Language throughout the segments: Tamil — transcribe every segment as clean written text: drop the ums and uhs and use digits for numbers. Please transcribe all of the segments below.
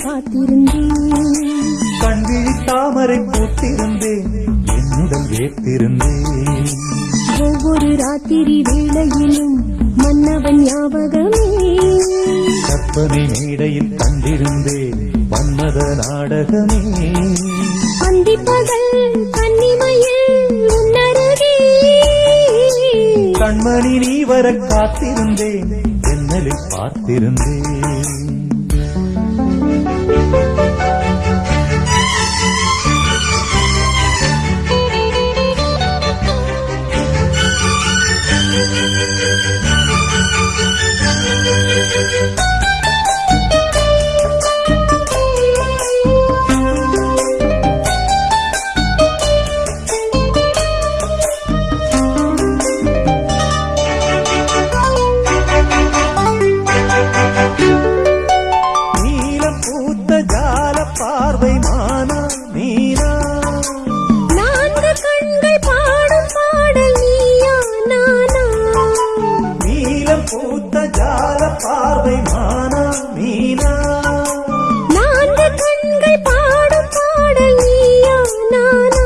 காத்திருந்தேன். கண்விழி தாமரை பூத்திருந்தேன், என்னுடன் வேத்திருந்தேன். ஒவ்வொரு ராத்திரி வேளையிலும் மன்னவன் ஞாபகமே. கற்பனை மேடையில் கண்டிருந்தேன் மன்மத நாடகமே. அந்திப்பகல் கன்னிமையில் உன்னருகே. கண்மணி நீ வர காத்திருந்தேன், என்னலில் பார்த்திருந்தேன். பார்வை மானா நீனா, நான்கு கண்கள் பாடும் பாடல் நீயா நானா. நீலம் பூத்த ஜால பார்வை மானா நீனா, நான்கு கண்கள் பாடும் பாடல் நீயா நானா.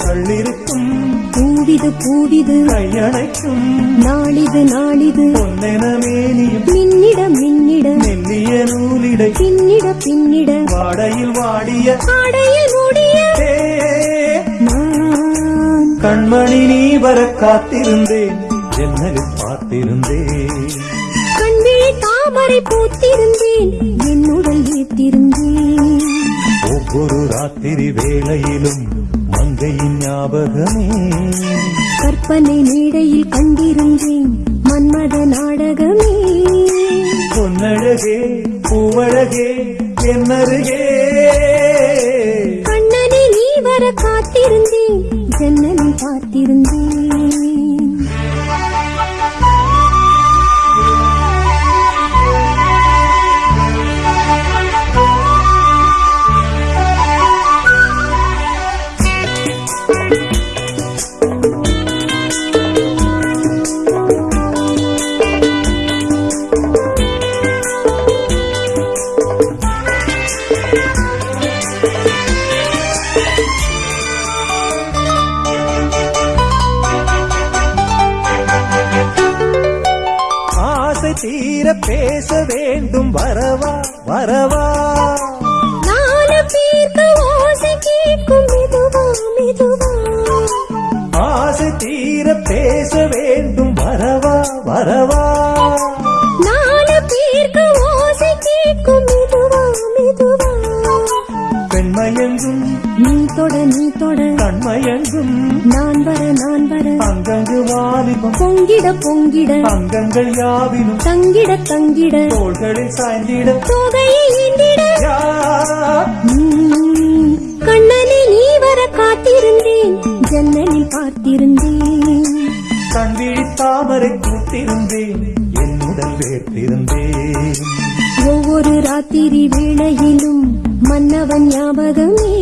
கள்ளிருக்கும் பூவிது பூவிது கையணைக்கும் நாளிது நாளிது. பொன்னென மேனியும் மின்னிட மின்னிட மெல்லிய நூலிடை பின்னிட பின்னிட. வாடையில் வாடிய ஆடையில் மூடிய நான். கண்மணி நீ வர காத்திருந்தேன், ஜன்னலில் பார்த்திருந்தேன். கண்விழி தாமரை பூத்திருந்தேன், என்னுடன் ஏத்திருந்தேன். ஒவ்வொரு ராத்திரி வேளையிலும் மங்கையின் ஞாபகமே. கற்பனை மேடையில் கண்டிருந்தேன் மன்மத நாடகமே. பொன்னழகே பூவழகே என்னருகே. கண்ணனை நீ வர காத்திருந்தேன், ஜன்னலில் பார்த்திருந்தேன். தீர பேச வேண்டும் வரவா வரவா. நாலு பேருக்கு ஓசை கேட்கும் மெதுவா மெதுவா. ஆசை தீர பேச வேண்டும் வரவா வரவா. நாலு பேருக்கு ஓசை கேட்கும் மெதுவா மெதுவா. பெண்மயங்கும் நீ தொட நீ தொட கண்மயங்கும் நான் வர நான் வர. அங்கங்கு வாலிபம் பொங்கிட பொங்கிட அங்கங்கள் யாவினும் தங்கிட தங்கிட. தோள்களில் சாய்ந்திட தொகையை ஏந்திட. யா. கண்ணனை நீ வர காத்திருந்தேன், ஜன்னலில் பார்த்திருந்தேன். கண்விழி தாமரை கூட்டிருந்தேன், என்னுடன் வேர்த்திருந்தேன். ஒவ்வொரு ராத்திரி வேளையிலும் மன்னவன் ஞாபகமே.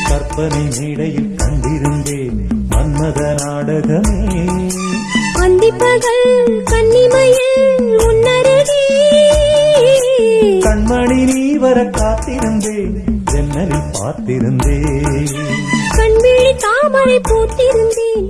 கற்பனை மேடையில் கண்டிருந்தேன் மன்மத நாடகமே. அந்திப்பகல் கன்னிமையில் உன்னருகே. கண்மணி நீ வர காத்திருந்தேன், ஜன்னலில் பார்த்திருந்தேன். கண்விழி தாமரை பூத்திருந்தேன்,